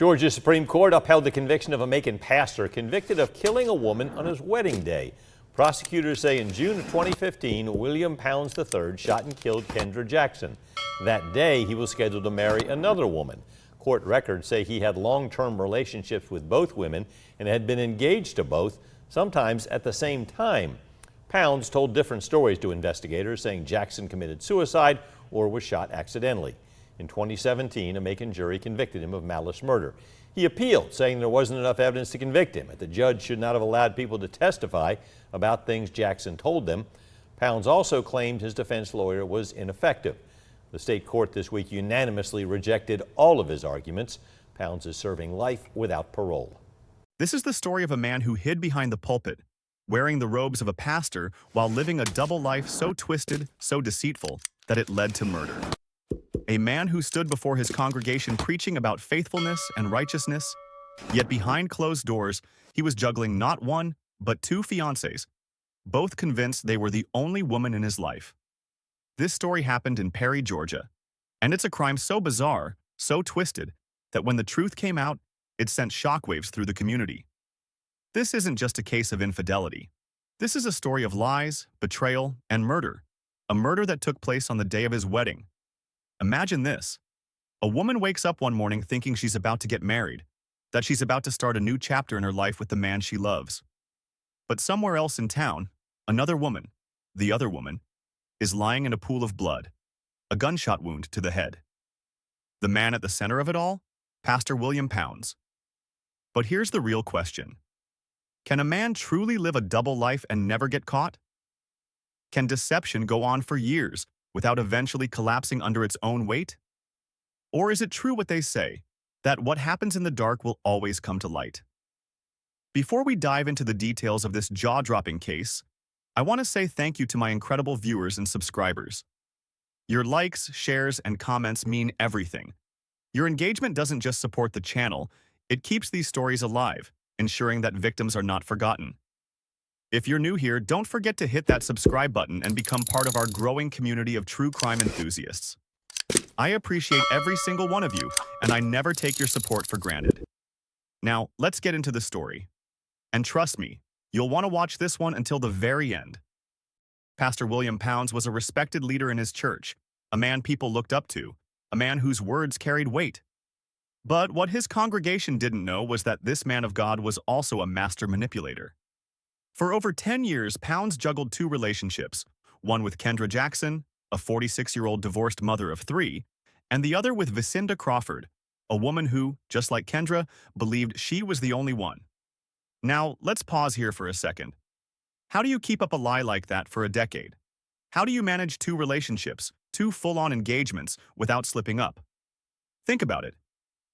Georgia's Supreme Court upheld the conviction of a Macon pastor convicted of killing a woman on his wedding day. Prosecutors say in June of 2015, William Pounds III shot and killed Kendra Jackson. That day, he was scheduled to marry another woman. Court records say he had long-term relationships with both women and had been engaged to both, sometimes at the same time. Pounds told different stories to investigators, saying Jackson committed suicide or was shot accidentally. In 2017, a Macon jury convicted him of malice murder. He appealed, saying there wasn't enough evidence to convict him, and the judge should not have allowed people to testify about things Jackson told them. Pounds also claimed his defense lawyer was ineffective. The state court this week unanimously rejected all of his arguments. Pounds is serving life without parole. This is the story of a man who hid behind the pulpit, wearing the robes of a pastor while living a double life so twisted, so deceitful, that it led to murder. A man who stood before his congregation preaching about faithfulness and righteousness, yet behind closed doors, he was juggling not one, but two fiancées, both convinced they were the only woman in his life. This story happened in Perry, Georgia, and it's a crime so bizarre, so twisted, that when the truth came out, it sent shockwaves through the community. This isn't just a case of infidelity. This is a story of lies, betrayal, and murder, a murder that took place on the day of his wedding. Imagine this. A woman wakes up one morning thinking she's about to get married, that she's about to start a new chapter in her life with the man she loves. But somewhere else in town, another woman, the other woman, is lying in a pool of blood, a gunshot wound to the head. The man at the center of it all? Pastor William Pounds. But here's the real question. Can a man truly live a double life and never get caught? Can deception go on for years without eventually collapsing under its own weight? Or is it true what they say, that what happens in the dark will always come to light? Before we dive into the details of this jaw-dropping case, I want to say thank you to my incredible viewers and subscribers. Your likes, shares, and comments mean everything. Your engagement doesn't just support the channel, it keeps these stories alive, ensuring that victims are not forgotten. If you're new here, don't forget to hit that subscribe button and become part of our growing community of true crime enthusiasts. I appreciate every single one of you, and I never take your support for granted. Now, let's get into the story. And trust me, you'll want to watch this one until the very end. Pastor William Pounds was a respected leader in his church, a man people looked up to, a man whose words carried weight. But what his congregation didn't know was that this man of God was also a master manipulator. For over 10 years, Pounds juggled two relationships, one with Kendra Jackson, a 46-year-old divorced mother of three, and the other with Vicinda Crawford, a woman who, just like Kendra, believed she was the only one. Now, let's pause here for a second. How do you keep up a lie like that for a decade? How do you manage two relationships, two full-on engagements, without slipping up? Think about it.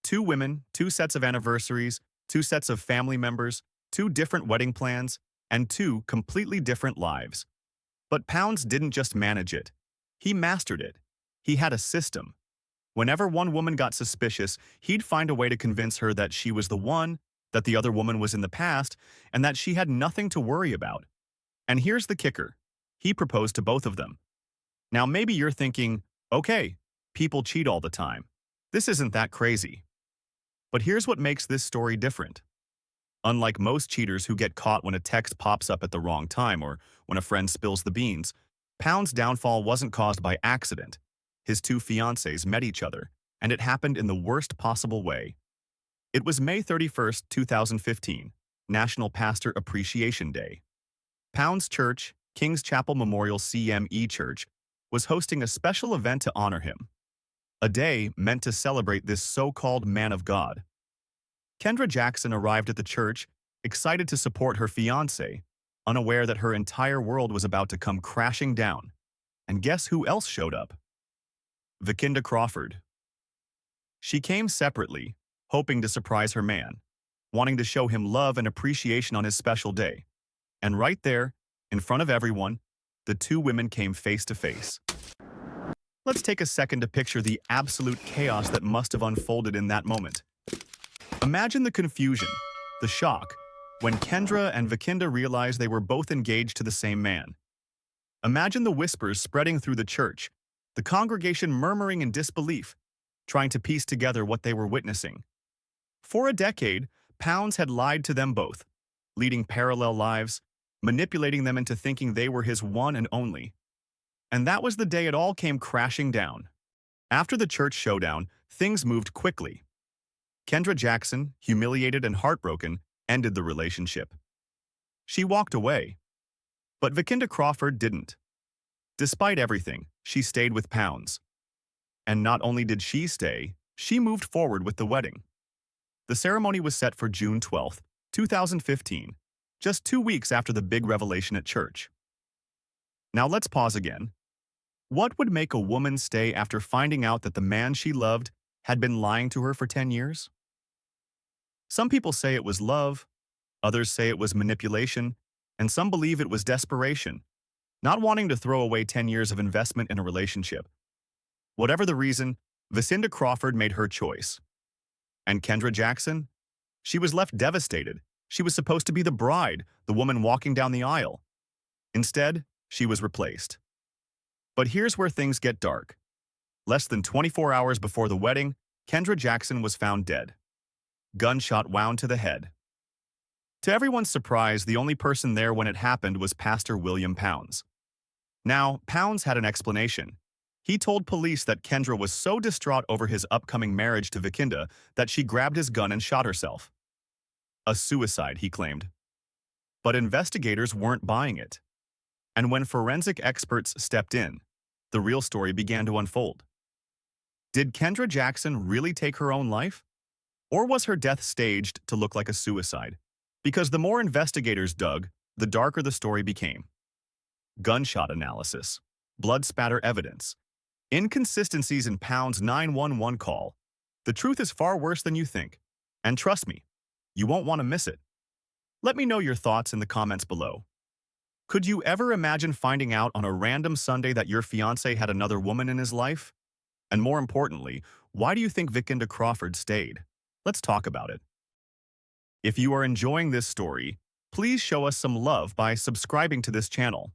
Two women, two sets of anniversaries, two sets of family members, two different wedding plans, and two completely different lives. But Pounds didn't just manage it. He mastered it. He had a system. Whenever one woman got suspicious, he'd find a way to convince her that she was the one, that the other woman was in the past, and that she had nothing to worry about. And here's the kicker. He proposed to both of them. Now maybe you're thinking, okay, people cheat all the time. This isn't that crazy. But here's what makes this story different. Unlike most cheaters who get caught when a text pops up at the wrong time or when a friend spills the beans, Pounds' downfall wasn't caused by accident. His two fiancées met each other, and it happened in the worst possible way. It was May 31st, 2015, National Pastor Appreciation Day. Pounds' church, King's Chapel Memorial CME Church, was hosting a special event to honor him. A day meant to celebrate this so-called man of God. Kendra Jackson arrived at the church, excited to support her fiancé, unaware that her entire world was about to come crashing down. And guess who else showed up? Vicinda Crawford. She came separately, hoping to surprise her man, wanting to show him love and appreciation on his special day. And right there, in front of everyone, the two women came face to face. Let's take a second to picture the absolute chaos that must have unfolded in that moment. Imagine the confusion, the shock, when Kendra and Vicinda realized they were both engaged to the same man. Imagine the whispers spreading through the church, the congregation murmuring in disbelief, trying to piece together what they were witnessing. For a decade, Pounds had lied to them both, leading parallel lives, manipulating them into thinking they were his one and only. And that was the day it all came crashing down. After the church showdown, things moved quickly. Kendra Jackson, humiliated and heartbroken, ended the relationship. She walked away. But Vikinda Crawford didn't. Despite everything, she stayed with Pounds. And not only did she stay, she moved forward with the wedding. The ceremony was set for June 12, 2015, just 2 weeks after the big revelation at church. Now let's pause again. What would make a woman stay after finding out that the man she loved had been lying to her for 10 years? Some people say it was love, others say it was manipulation, and some believe it was desperation, not wanting to throw away 10 years of investment in a relationship. Whatever the reason, Vikinda Crawford made her choice. And Kendra Jackson? She was left devastated. She was supposed to be the bride, the woman walking down the aisle. Instead, she was replaced. But here's where things get dark. Less than 24 hours before the wedding, Kendra Jackson was found dead. Gunshot wound to the head. To everyone's surprise, the only person there when it happened was Pastor William Pounds. Now, Pounds had an explanation. He told police that Kendra was so distraught over his upcoming marriage to Vikinda that she grabbed his gun and shot herself. A suicide, he claimed. But investigators weren't buying it. And when forensic experts stepped in, the real story began to unfold. Did Kendra Jackson really take her own life? Or was her death staged to look like a suicide? Because the more investigators dug, the darker the story became. Gunshot analysis, blood spatter evidence, inconsistencies in Pounds' 911 call. The truth is far worse than you think. And trust me, you won't want to miss it. Let me know your thoughts in the comments below. Could you ever imagine finding out on a random Sunday that your fiancé had another woman in his life? And more importantly, why do you think Vikinda Crawford stayed? Let's talk about it. If you are enjoying this story, please show us some love by subscribing to this channel.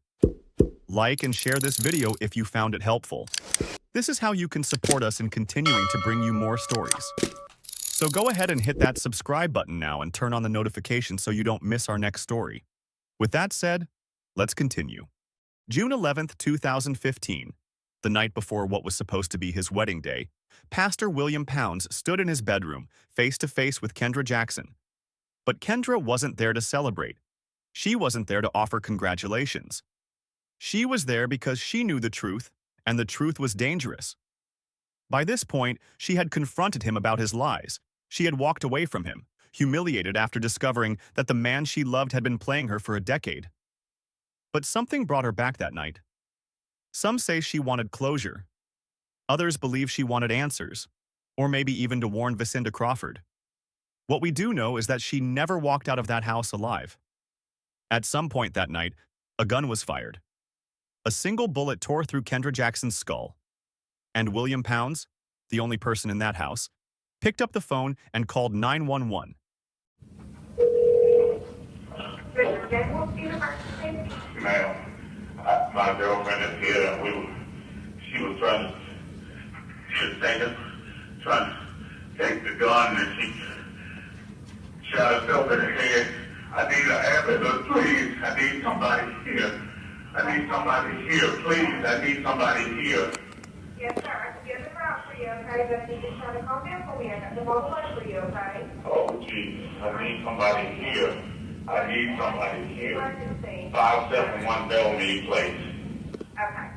Like and share this video if you found it helpful. This is how you can support us in continuing to bring you more stories. So go ahead and hit that subscribe button now and turn on the notifications so you don't miss our next story. With that said, let's continue. June 11th, 2015, the night before what was supposed to be his wedding day, Pastor William Pounds stood in his bedroom, face to face with Kendra Jackson. But Kendra wasn't there to celebrate. She wasn't there to offer congratulations. She was there because she knew the truth, and the truth was dangerous. By this point, she had confronted him about his lies. She had walked away from him, humiliated after discovering that the man she loved had been playing her for a decade. But something brought her back that night. Some say she wanted closure. Others believe she wanted answers, or maybe even to warn Vikinda Crawford. What we do know is that she never walked out of that house alive. At some point that night, a gun was fired. A single bullet tore through Kendra Jackson's skull. And William Pounds, the only person in that house, picked up the phone and called 911. Ma'am, my girlfriend is here, and she was trying to take the gun, and she shot herself in the head. I need an ambulance, please. I need somebody here. I need somebody here, please. I need somebody here. Yes, sir. I can get the route for you, okay? But you just try to calm down for me. I got the mobile one for you, okay? Oh, Jesus. I need somebody here. I need somebody here. Emergency. 571 Bellmead Place. Okay.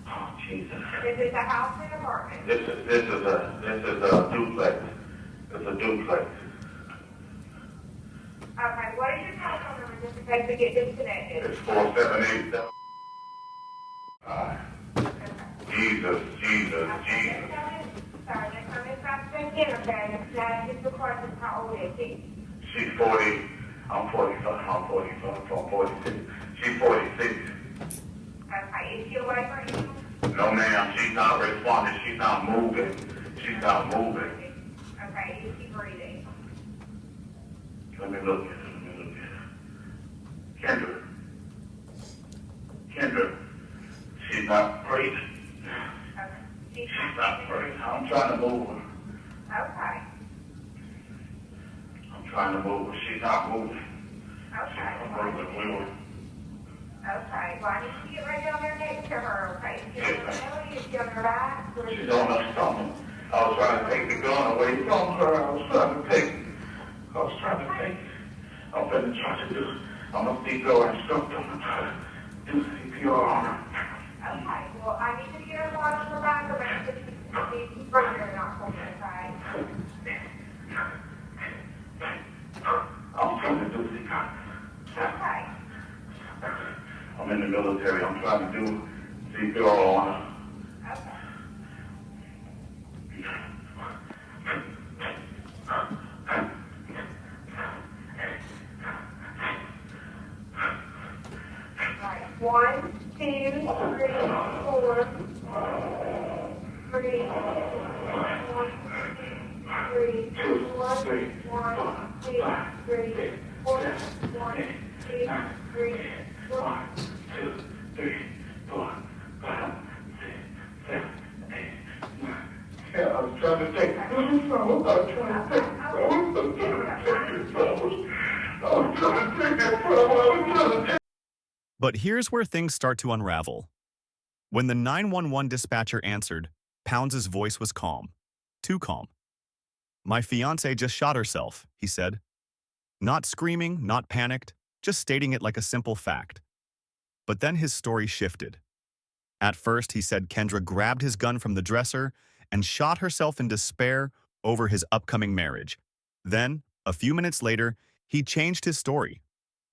Oh, Jesus. Is it the house or the apartment? This is a duplex. It's a duplex. Okay. What is your telephone number just in case we get disconnected? It's 478. Jesus. Okay. Sorry, next time it's not check in, okay? Now it's the question, how old is he? She's 40. I'm 45. I'm 46. She's 46. Okay. Is she away from you? No, ma'am. She's not responding. She's not moving. Okay. Is she breathing? Let me look. Kendra. She's not breathing. Okay. She's not breathing. I'm trying to move her. Okay. I'm trying to move, but she's not moving. Okay. I'm moving. We were. Okay. Well, I need to get right down there next to her, okay? Is she on her belly? Is she on her back? Or is She's she- on her stomach. I was trying to take the gun away from her. I was trying to take I'm gonna try to do. I'm gonna CPR instructor. I'm gonna try to do CPR on her. Okay. Well, I need to get her on her back, or I need to keep breathing her not holding her side. I'm trying to do CPR. Okay. I'm in the military. I'm trying to do CPR on her. Okay. Right. 1, 2, 3, 4. 3, 1, 3, 1, 2, 3, 4, 1, 2, 3, 4. 1, 2, 3, 4, 5, 6, 7, 8, 9. Yeah, I was trying to take I was trying to take But here's where things start to unravel. When the 911 dispatcher answered, Pounds' voice was calm. Too calm. "My fiancée just shot herself," he said. Not screaming, not panicked, just stating it like a simple fact. But then his story shifted. At first, he said Kendra grabbed his gun from the dresser and shot herself in despair over his upcoming marriage. Then, a few minutes later, he changed his story,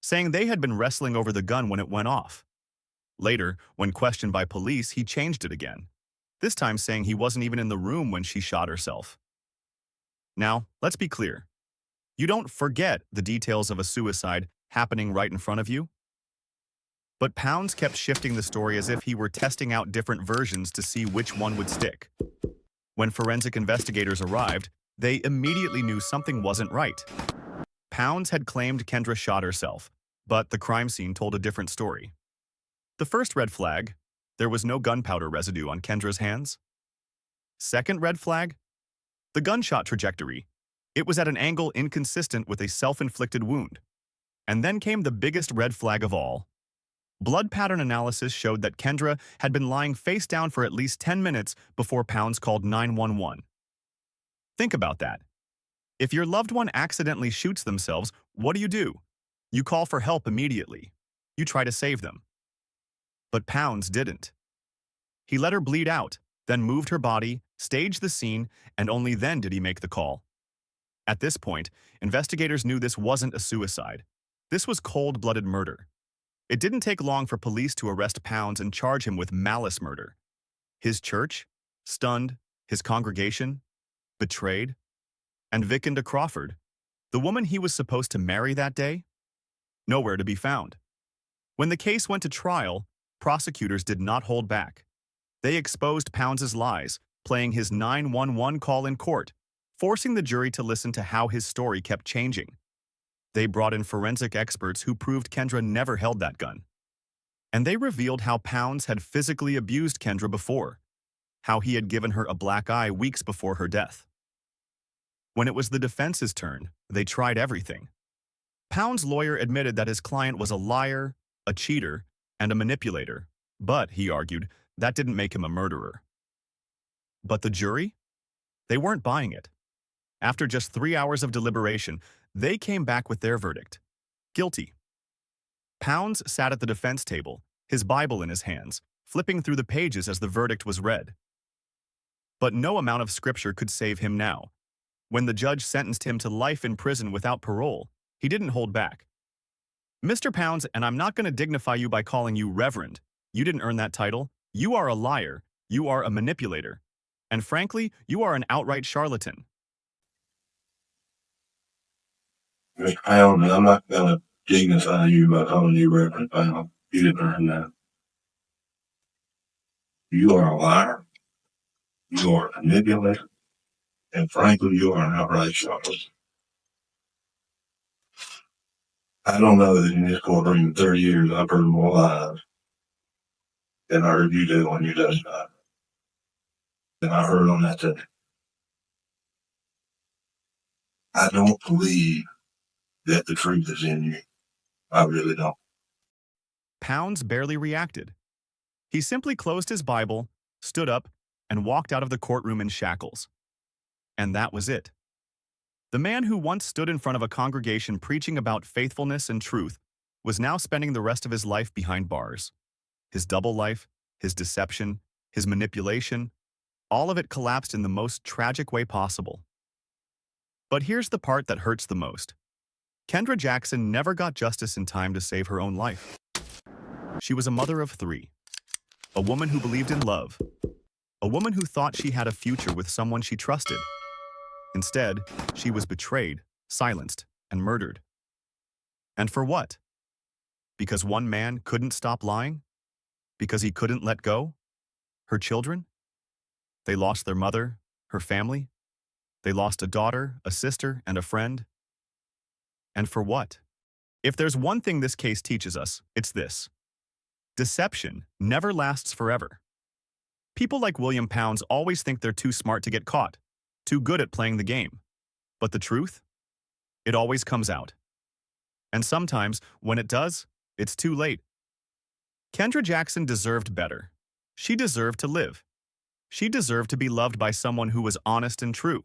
saying they had been wrestling over the gun when it went off. Later, when questioned by police, he changed it again, this time saying he wasn't even in the room when she shot herself. Now, let's be clear. You don't forget the details of a suicide happening right in front of you. But Pounds kept shifting the story as if he were testing out different versions to see which one would stick. When forensic investigators arrived, they immediately knew something wasn't right. Pounds had claimed Kendra shot herself, but the crime scene told a different story. The first red flag, there was no gunpowder residue on Kendra's hands. Second red flag, the gunshot trajectory. It was at an angle inconsistent with a self-inflicted wound. And then came the biggest red flag of all. Blood pattern analysis showed that Kendra had been lying face down for at least 10 minutes before Pounds called 911. Think about that. If your loved one accidentally shoots themselves, what do? You call for help immediately. You try to save them. But Pounds didn't. He let her bleed out, then moved her body, staged the scene, and only then did he make the call. At this point, investigators knew this wasn't a suicide. This was cold-blooded murder. It didn't take long for police to arrest Pounds and charge him with malice murder. His church, stunned, his congregation, betrayed, and Vicinda Crawford, the woman he was supposed to marry that day, nowhere to be found. When the case went to trial, prosecutors did not hold back. They exposed Pounds' lies, playing his 911 call in court, forcing the jury to listen to how his story kept changing. They brought in forensic experts who proved Kendra never held that gun. And they revealed how Pounds had physically abused Kendra before, how he had given her a black eye weeks before her death. When it was the defense's turn, they tried everything. Pounds' lawyer admitted that his client was a liar, a cheater, and a manipulator, but, he argued, that didn't make him a murderer. But the jury? They weren't buying it. After just 3 hours of deliberation, they came back with their verdict: guilty. Pounds sat at the defense table, his Bible in his hands, flipping through the pages as the verdict was read. But no amount of scripture could save him now. When the judge sentenced him to life in prison without parole, he didn't hold back. "Mr. Pounds, and I'm not going to dignify you by calling you Reverend. You didn't earn that title. You are a liar. You are a manipulator. And frankly, you are an outright charlatan." Mr. Pound, I'm not gonna dignify you by calling you Reverend Pound. You didn't earn that. You are a liar. You are a manipulator. And frankly, you are an outright charlatan. I don't know that in this courtroom in 30 years I've heard more lies than I heard you do when you testified. Than I heard on that day. I don't believe that the truth is in you. I really don't. Pounds barely reacted. He simply closed his Bible, stood up, and walked out of the courtroom in shackles. And that was it. The man who once stood in front of a congregation preaching about faithfulness and truth was now spending the rest of his life behind bars. His double life, his deception, his manipulation, all of it collapsed in the most tragic way possible. But here's the part that hurts the most. Kendra Jackson never got justice in time to save her own life. She was a mother of 3, a woman who believed in love, a woman who thought she had a future with someone she trusted. Instead, she was betrayed, silenced, and murdered. And for what? Because one man couldn't stop lying? Because he couldn't let go? Her children? They lost their mother, her family. They lost a daughter, a sister, and a friend. And for what? If there's one thing this case teaches us, it's this. Deception never lasts forever. People like William Pounds always think they're too smart to get caught, too good at playing the game. But the truth? It always comes out. And sometimes, when it does, it's too late. Kendra Jackson deserved better. She deserved to live. She deserved to be loved by someone who was honest and true.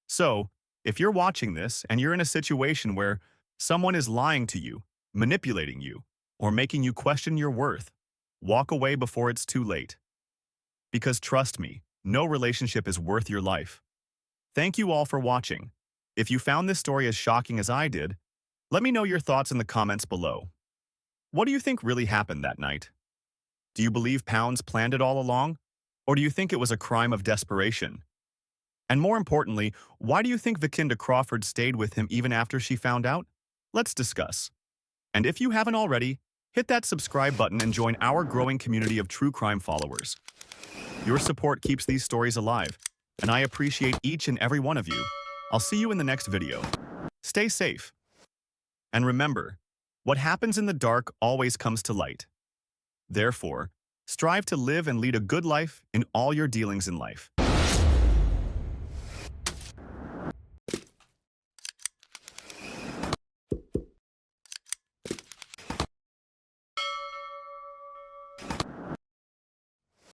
So, if you're watching this and you're in a situation where someone is lying to you, manipulating you, or making you question your worth, walk away before it's too late. Because trust me, no relationship is worth your life. Thank you all for watching. If you found this story as shocking as I did, let me know your thoughts in the comments below. What do you think really happened that night? Do you believe Pounds planned it all along? Or do you think it was a crime of desperation? And more importantly, why do you think Vikinda Crawford stayed with him even after she found out? Let's discuss. And if you haven't already, hit that subscribe button and join our growing community of true crime followers. Your support keeps these stories alive, and I appreciate each and every one of you. I'll see you in the next video. Stay safe. And remember, what happens in the dark always comes to light. Therefore, strive to live and lead a good life in all your dealings in life.